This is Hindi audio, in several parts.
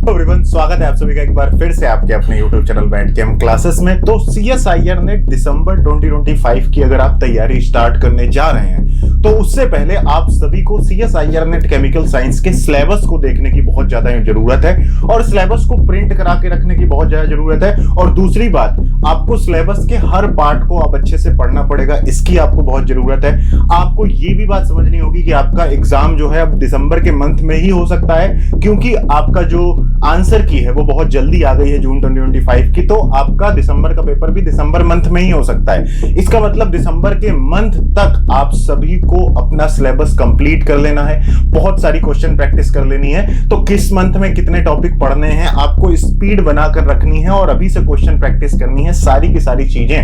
एवरीवन, स्वागत है आप सभी का एक बार फिर से आपके अपने YouTube चैनल बैठ के हम क्लासेस में। तो CSIR ने दिसंबर 2025 की अगर आप तैयारी स्टार्ट करने जा रहे हैं तो उससे पहले आप सभी को CSIR नेट केमिकल साइंस के सिलेबस को देखने की बहुत ज्यादा जरूरत है और सिलेबस को प्रिंट करा के रखने की बहुत ज्यादा जरूरत है। और दूसरी बात, आपको सिलेबस के हर पार्ट को आप अच्छे से पढ़ना पड़ेगा, इसकी आपको बहुत जरूरत है। आपको ये भी बात समझनी होगी कि आपका एग्जाम जो है अब दिसंबर के मंथ में ही हो सकता है, क्योंकि आपका जो आंसर की है वो बहुत जल्दी आ गई है जून 2025 की, तो आपका दिसंबर का पेपर भी दिसंबर मंथ में ही हो सकता है। इसका मतलब दिसंबर के मंथ तक आप सभी को अपना सिलेबस कंप्लीट कर लेना है, बहुत सारी क्वेश्चन प्रैक्टिस कर लेनी है। तो किस मंथ में कितने टॉपिक पढ़ने हैं, आपको स्पीड बनाकर रखनी है और अभी से क्वेश्चन प्रैक्टिस करनी है। सारी की सारी चीजें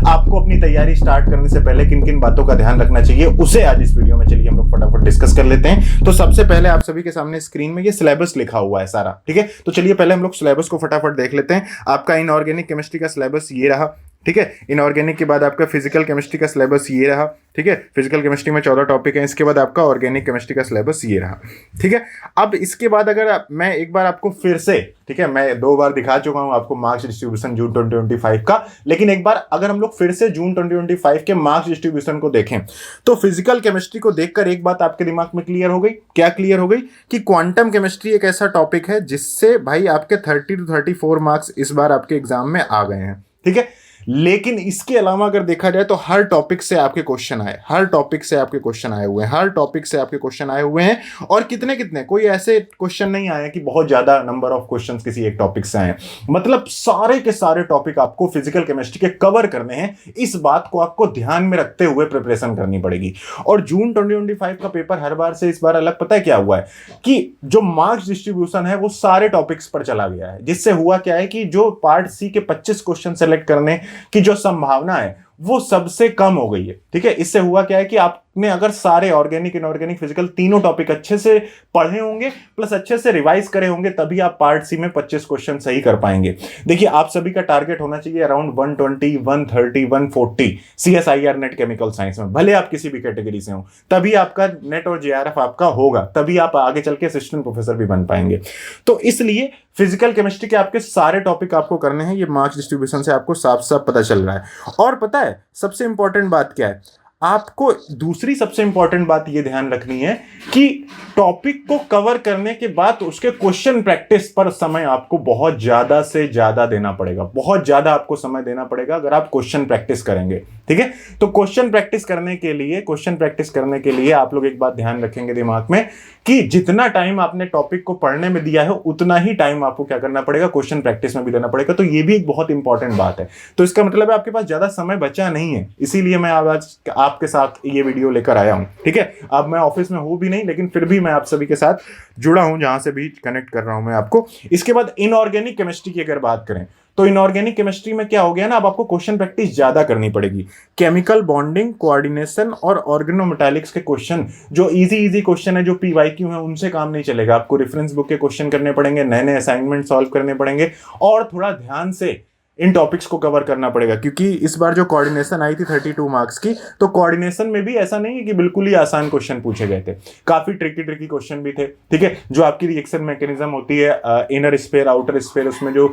आपको अपनी तैयारी स्टार्ट करने से पहले किन किन बातों का ध्यान रखना चाहिए, उसे आज इस वीडियो में चलिए हम लोग फटाफट डिस्कस कर लेते हैं। तो सबसे पहले आप सभी के सामने स्क्रीन में ये सिलेबस लिखा हुआ है सारा, ठीक है। तो चलिए पहले हम लोग सिलेबस को फटाफट देख लेते हैं। आपका इनऑर्गेनिक केमिस्ट्री का सिलेबस ये रहा, ठीक है। इनऑर्गेनिक के बाद आपका फिजिकल केमिस्ट्री का सिलेबस ये रहा, ठीक है। फिजिकल केमिस्ट्री में 14 टॉपिक है। इसके बाद आपका ऑर्गेनिक केमिस्ट्री का सिलेबस ये रहा, ठीक है। अब इसके बाद अगर मैं एक बार आपको फिर से, ठीक है, मैं 2 बार दिखा चुका हूं आपको मार्क्स डिस्ट्रीब्यूशन जून 2025 का, लेकिन एक बार अगर हम लोग फिर से जून 2025 के मार्क्स डिस्ट्रीब्यूशन को देखें तो फिजिकल केमिस्ट्री को देखकर एक बात आपके दिमाग में क्लियर हो गई। क्या क्लियर हो गई? कि क्वांटम केमिस्ट्री एक ऐसा टॉपिक है जिससे भाई आपके 30 to 34 मार्क्स इस बार आपके एग्जाम में आ गए हैं, ठीक है। लेकिन इसके अलावा अगर देखा जाए तो हर टॉपिक से आपके क्वेश्चन आए, हर टॉपिक से आपके क्वेश्चन आए हुए हैं, हर टॉपिक से आपके क्वेश्चन आए हुए हैं। और कितने कितने, कोई ऐसे क्वेश्चन नहीं आए कि बहुत ज्यादा नंबर ऑफ क्वेश्चंस किसी एक टॉपिक से आए। मतलब सारे के सारे टॉपिक आपको फिजिकल केमिस्ट्री के कवर करने हैं। इस बात को आपको ध्यान में रखते हुए प्रिपरेशन करनी पड़ेगी। और जून 2025 का पेपर हर बार से इस बार अलग पता है क्या हुआ है? कि जो मार्क्स डिस्ट्रीब्यूशन है वो सारे टॉपिक्स पर चला गया है, जिससे हुआ क्या है कि जो पार्ट सी के 25 क्वेश्चन सेलेक्ट करने की जो संभावना है वो सबसे कम हो गई है, ठीक है। इससे हुआ क्या है कि आपने अगर सारे ऑर्गेनिक, इनऑर्गेनिक, फिजिकल तीनों टॉपिक अच्छे से पढ़े होंगे प्लस अच्छे से रिवाइज करे होंगे, तभी आप पार्ट सी में 25 क्वेश्चन सही कर पाएंगे। देखिए, आप सभी का टारगेट होना चाहिए around 120, 130, 140 CSIR net chemical science में, भले आप किसी भी कैटेगरी से हो। तभी आपका नेट और JRF आपका होगा, तभी आप आगे चल के असिस्टेंट प्रोफेसर भी बन पाएंगे। तो इसलिए फिजिकल केमिस्ट्री के आपके सारे टॉपिक आपको करने हैं, ये मार्क्स डिस्ट्रीब्यूशन से आपको साफ साफ पता चल रहा है। और पता है सबसे इंपॉर्टेंट बात क्या है? आपको दूसरी सबसे इंपॉर्टेंट बात यह ध्यान रखनी है कि टॉपिक को कवर करने के बाद उसके क्वेश्चन प्रैक्टिस पर समय आपको बहुत ज्यादा से ज्यादा देना पड़ेगा, बहुत ज्यादा आपको समय देना पड़ेगा अगर आप क्वेश्चन प्रैक्टिस करेंगे, ठीक है। तो क्वेश्चन प्रैक्टिस करने के लिए आप लोग एक बात ध्यान रखेंगे दिमाग में कि जितना टाइम आपने टॉपिक को पढ़ने में दिया है उतना ही टाइम आपको क्या करना पड़ेगा, क्वेश्चन प्रैक्टिस में भी देना पड़ेगा। तो ये भी एक बहुत इंपॉर्टेंट बात है। तो इसका मतलब है आपके पास ज्यादा समय बचा नहीं है, इसीलिए मैं आज आपके साथ ये वीडियो लेकर आया हूं, ठीक है। अब मैं ऑफिस में हूं भी नहीं, लेकिन फिर भी मैं आप सभी के साथ जुड़ा हूं, जहां से भी कनेक्ट कर रहा हूं मैं आपको। इसके बाद इनऑर्गेनिक केमिस्ट्री की अगर बात करें तो इनऑर्गेनिक केमिस्ट्री में क्या हो गया ना, अब आपको क्वेश्चन प्रैक्टिस ज्यादा करनी पड़ेगी। केमिकल बॉन्डिंग, कोऑर्डिनेशन और ऑर्गेनोमेटालिक्स के क्वेश्चन, जो इजी क्वेश्चन है, जो PYQ है, उनसे काम नहीं चलेगा। आपको रेफरेंस बुक के क्वेश्चन करने पड़ेंगे, नए नए असाइनमेंट सॉल्व करने पड़ेंगे और थोड़ा ध्यान से इन टॉपिक्स को कवर करना पड़ेगा। क्योंकि इस बार जो कोऑर्डिनेशन आई थी 32 मार्क्स की, तो कोऑर्डिनेशन में भी ऐसा नहीं है कि बिल्कुल ही आसान क्वेश्चन पूछे गए थे, काफी ट्रिकी क्वेश्चन भी थे, ठीक है। जो आपकी रिएक्शन मैकेनिज्म होती है, इनर स्फीयर, आउटर स्फीयर, उसमें जो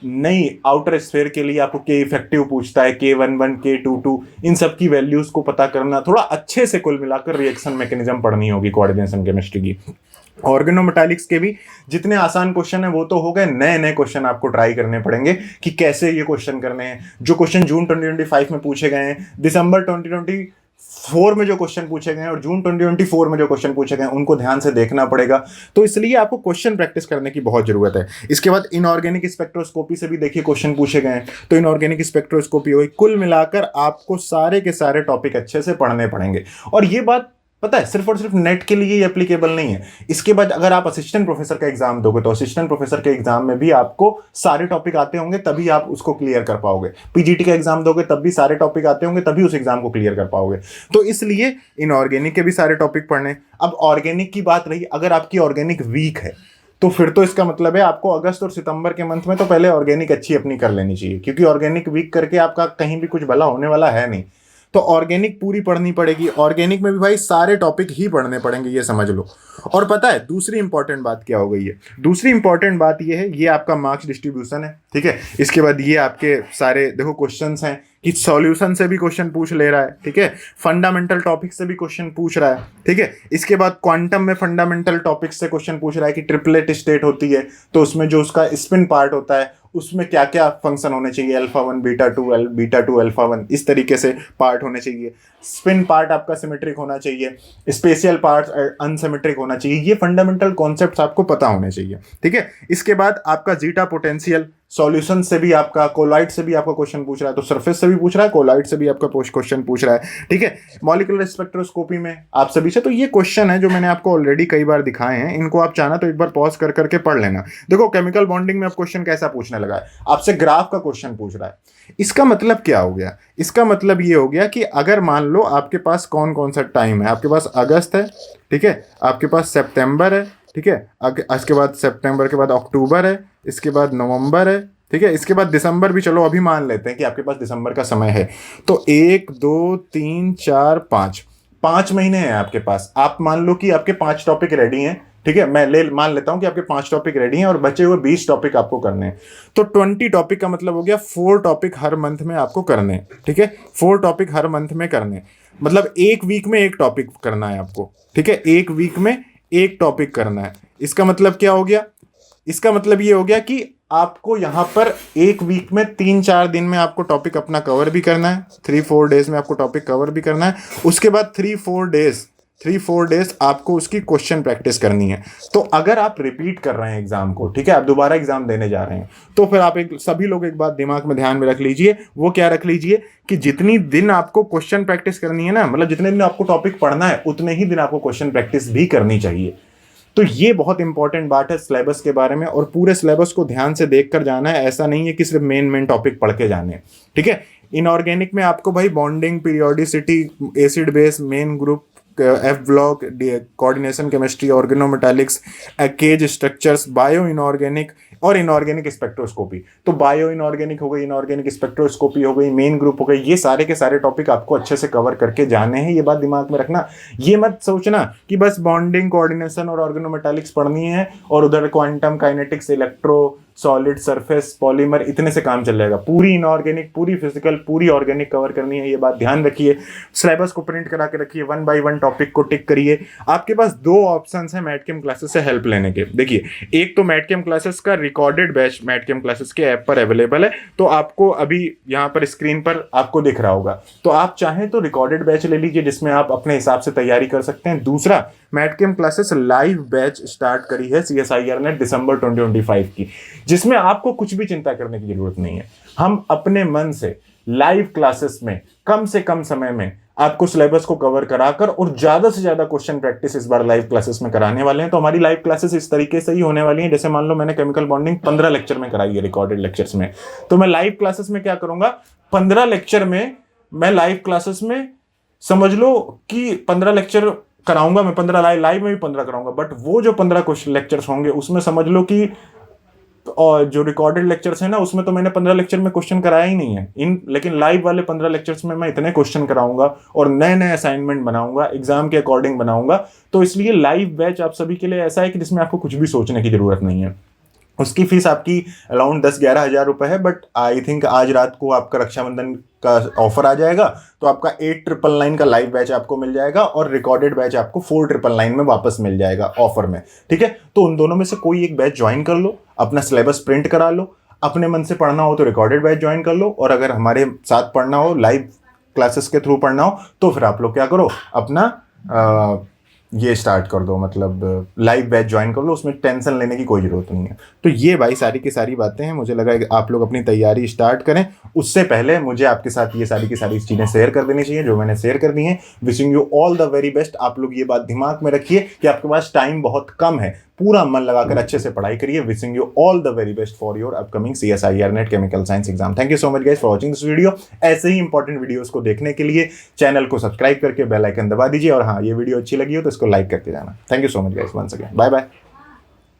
नहीं, आउटर स्फीयर के लिए आपको के इफेक्टिव पूछता है, K11, K22, इन सब की वैल्यूज को पता करना, थोड़ा अच्छे से कुल मिलाकर रिएक्शन मैकेनिज्म पढ़नी होगी कोऑर्डिनेशन केमिस्ट्री की। ऑर्गेनोमेटालिक्स के भी जितने आसान क्वेश्चन है वो तो हो गए, नए नए क्वेश्चन आपको ट्राई करने पड़ेंगे कि कैसे ये क्वेश्चन करने हैं। जो क्वेश्चन जून 2025 में पूछे गए हैं, दिसंबर 2024 में जो क्वेश्चन पूछे गए हैं और जून 2024 में जो क्वेश्चन पूछे गए हैं, उनको ध्यान से देखना पड़ेगा। तो इसलिए आपको क्वेश्चन प्रैक्टिस करने की बहुत जरूरत है। इसके बाद इनऑर्गेनिक स्पेक्ट्रोस्कोपी से भी देखिए क्वेश्चन पूछे गए हैं, तो इनऑर्गेनिक स्पेक्ट्रोस्कोपी हुई। कुल मिलाकर आपको सारे के सारे टॉपिक अच्छे से पढ़ने पड़ेंगे। और ये बात पता है सिर्फ और सिर्फ नेट के लिए एप्लीकेबल नहीं है। इसके बाद अगर आप असिस्टेंट प्रोफेसर का एग्जाम दोगे तो असिस्टेंट प्रोफेसर के एग्जाम में भी आपको सारे टॉपिक आते होंगे, तभी आप उसको क्लियर कर पाओगे। PGT का एग्जाम दोगे तब भी सारे टॉपिक आते होंगे, तभी उस एग्जाम को क्लियर कर पाओगे। तो इसलिए इनऑर्गेनिक के भी सारे टॉपिक पढ़ने। अब ऑर्गेनिक की बात रही, अगर आपकी ऑर्गेनिक वीक है तो फिर तो इसका मतलब है आपको अगस्त और सितंबर के मंथ में तो पहले ऑर्गेनिक अच्छी अपनी कर लेनी चाहिए, क्योंकि ऑर्गेनिक वीक करके आपका कहीं भी कुछ भला होने वाला है नहीं। तो ऑर्गेनिक पूरी पढ़नी पड़ेगी। ऑर्गेनिक में भी भाई सारे टॉपिक ही पढ़ने पड़ेंगे, ये समझ लो। और पता है दूसरी इंपॉर्टेंट बात क्या हो गई है? दूसरी इंपॉर्टेंट बात ये है, ये आपका मार्क्स डिस्ट्रीब्यूशन है, ठीक है। इसके बाद ये आपके सारे देखो क्वेश्चंस हैं कि सॉल्यूशन से भी क्वेश्चन पूछ ले रहा है, ठीक है। फंडामेंटल टॉपिक से भी क्वेश्चन पूछ रहा है, ठीक है। इसके बाद क्वांटम में फंडामेंटल टॉपिक से क्वेश्चन पूछ रहा है कि ट्रिपलेट स्टेट होती है तो उसमें जो उसका स्पिन पार्ट होता है उसमें क्या क्या फंक्शन होने चाहिए, अल्फा 1 बीटा 2 अल्फा 1, इस तरीके से पार्ट होने चाहिए। स्पिन पार्ट आपका सिमेट्रिक होना चाहिए, स्पेशियल पार्ट अनसिमेट्रिक होना चाहिए। ये फंडामेंटल कॉन्सेप्ट्स आपको पता होने चाहिए, ठीक है। इसके बाद आपका जीटा पोटेंशियल, सॉल्यूशन से भी आपका, कोलाइड से भी आपका क्वेश्चन पूछ रहा है, तो सरफेस से भी पूछ रहा है, कोलाइड से भी आपका क्वेश्चन पूछ रहा है, ठीक है। मॉलिक्यूलर स्पेक्ट्रोस्कोपी में आप सभी से, तो ये क्वेश्चन है जो मैंने आपको ऑलरेडी कई बार दिखाए हैं, इनको आप चाहना तो एक बार पॉज कर करके पढ़ लेना। देखो केमिकल बॉन्डिंग में आप क्वेश्चन कैसा पूछने लगा है, आपसे ग्राफ का क्वेश्चन पूछ रहा है। इसका मतलब क्या हो गया? इसका मतलब ये हो गया कि अगर मान लो आपके पास कौन कौन सा टाइम है, आपके पास अगस्त है, ठीक है, आपके पास सितंबर है, ठीक है, इसके बाद सितंबर के बाद अक्टूबर है, इसके बाद नवंबर है, ठीक है, इसके बाद दिसंबर भी, चलो अभी मान लेते हैं कि आपके पास दिसंबर का समय है। तो 1 2 3 4 5 महीने हैं आपके पास। आप मान लो कि आपके 5 टॉपिक रेडी हैं, ठीक है, मैं मान लेता हूं कि आपके 5 टॉपिक रेडी हैं और बचे हुए 20 टॉपिक आपको करने हैं। तो 20 टॉपिक का मतलब हो गया 4 टॉपिक हर मंथ में आपको करने हैं, ठीक है। 4 टॉपिक हर मंथ में करने, मतलब एक वीक में एक टॉपिक करना है आपको, ठीक है, एक वीक में एक टॉपिक करना है। इसका मतलब क्या हो गया? इसका मतलब ये हो गया कि आपको यहाँ पर एक वीक में 3-4 दिन में आपको टॉपिक अपना कवर भी करना है, 3-4 डेज में आपको टॉपिक कवर भी करना है। उसके बाद 3-4 डेज आपको उसकी क्वेश्चन प्रैक्टिस करनी है। तो अगर आप रिपीट कर रहे हैं एग्जाम को, ठीक है, आप दोबारा एग्जाम देने जा रहे हैं, तो फिर आप सभी लोग एक बात दिमाग में ध्यान में रख लीजिए, वो क्या रख लीजिए कि जितनी दिन आपको क्वेश्चन प्रैक्टिस करनी है ना, मतलब जितने दिन आपको टॉपिक पढ़ना है उतने ही दिन आपको क्वेश्चन प्रैक्टिस भी करनी चाहिए। तो ये बहुत इंपॉर्टेंट बात है सिलेबस के बारे में, और पूरे सिलेबस को ध्यान से देखकर जाना है। ऐसा नहीं है कि सिर्फ मेन टॉपिक पढ़ के जाने, ठीक है। इनऑर्गेनिक में आपको भाई bonding, periodicity, acid base, main group, F block, coordination chemistry, organometallics, cage structures, bio inorganic और इनऑर्गेनिक स्पेक्ट्रोस्कोपी। तो बायो इनऑर्गेनिक हो गई, इनऑर्गेनिक स्पेक्ट्रोस्कोपी हो गई, मेन ग्रुप हो गई, ये सारे के सारे टॉपिक आपको अच्छे से कवर करके जाने हैं। ये बात दिमाग में रखना। ये मत सोचना कि बस बॉन्डिंग, कोऑर्डिनेशन और ऑर्गेनोमेटालिक्स पढ़नी है और उधर quantum, kinetics, electro, solid, surface, polymer, इतने से काम चल जाएगा। पूरी इनऑर्गेनिक, पूरी फिजिकल, पूरी ऑर्गेनिक कवर करनी है, ये बात ध्यान रखिए। सिलेबस को प्रिंट करा के रखिए, 1 बाय 1 टॉपिक को टिक करिए। आपके पास 2 ऑप्शंस हैं मैटकेम क्लासेस से हेल्प लेने के। देखिए, एक तो मैटकेम क्लासेस का रिकॉर्डेड बैच मैटकेम क्लासेस के ऐप पर अवेलेबल है, तो आपको अभी यहाँ पर स्क्रीन पर आपको दिख रहा होगा। तो आप चाहें तो रिकॉर्डेड बैच ले लीजिए, जिसमें आप अपने हिसाब से तैयारी कर सकते हैं। दूसरा, मैटकेम क्लासेस लाइव बैच स्टार्ट करी है CSIR ने दिसंबर 2025 की, जिसमें आपको कुछ भी चिंता करने की जरूरत नहीं है। हम अपने मन से लाइव क्लासेस में कम से कम समय में आपको सिलेबस को कवर कराकर और ज्यादा से ज्यादा क्वेश्चन प्रैक्टिस इस बार लाइव क्लासेस में कराने वाले हैं। तो हमारी लाइव क्लासेस इस तरीके से ही होने वाली हैं, जैसे मान लो मैंने केमिकल बॉन्डिंग 15 लेक्चर में कराई है रिकॉर्डेड लेक्चर्स में, तो मैं लाइव क्लासेस में क्या करूंगा, 15 लेक्चर में मैं लाइव क्लासेस में समझ लो कि 15 लेक्चर कराऊंगा मैं, 15 लाइव में भी 15 कराऊंगा, बट वो जो 15 क्वेश्चन लेक्चर्स होंगे उसमें समझ लो कि, और जो रिकॉर्डेड लेक्चर्स है ना उसमें तो मैंने 15 लेक्चर में क्वेश्चन कराया ही नहीं है लेकिन लाइव वाले 15 लेक्चर्स में मैं इतने क्वेश्चन कराऊंगा और नए नए असाइनमेंट बनाऊंगा, एग्जाम के अकॉर्डिंग बनाऊंगा। तो इसलिए लाइव बैच आप सभी के लिए ऐसा है कि जिसमें आपको कुछ भी सोचने की जरूरत नहीं है। उसकी फीस आपकी अराउंड 10-11 हज़ार रुपये है, बट आई थिंक आज रात को आपका रक्षाबंधन का ऑफर आ जाएगा, तो आपका 8,999 का लाइव बैच आपको मिल जाएगा और रिकॉर्डेड बैच आपको 4,999 में वापस मिल जाएगा ऑफर में, ठीक है। तो उन दोनों में से कोई एक बैच ज्वाइन कर लो, अपना सिलेबस प्रिंट करा लो, अपने मन से पढ़ना हो तो रिकॉर्डेड बैच ज्वाइन कर लो, और अगर हमारे साथ पढ़ना हो, लाइव क्लासेस के थ्रू पढ़ना हो, तो फिर आप लोग क्या करो, अपना ये स्टार्ट कर दो, मतलब लाइव बैच ज्वाइन कर लो, उसमें टेंशन लेने की कोई ज़रूरत नहीं है। तो ये भाई सारी की सारी बातें हैं, मुझे लगा कि आप लोग अपनी तैयारी स्टार्ट करें, उससे पहले मुझे आपके साथ ये सारी की सारी चीज़ें शेयर कर देनी चाहिए जो मैंने शेयर कर दी हैं। Wishing you all the very best. आप लोग ये बात दिमाग में रखिए कि आपके पास टाइम बहुत कम है, पूरा मन लगाकर अच्छे से पढ़ाई करिए। Wishing you all the very best for your upcoming CSIR net chemical science exam. Thank you so much guys for watching this video. ऐसे ही इंपॉर्टेंट वीडियोस को देखने के लिए चैनल को सब्सक्राइब करके बेल आइकन दबा दीजिए, और हाँ, ये वीडियो अच्छी लगी हो तो इसको लाइक करके जाना। Thank you so much guys, once again, bye bye.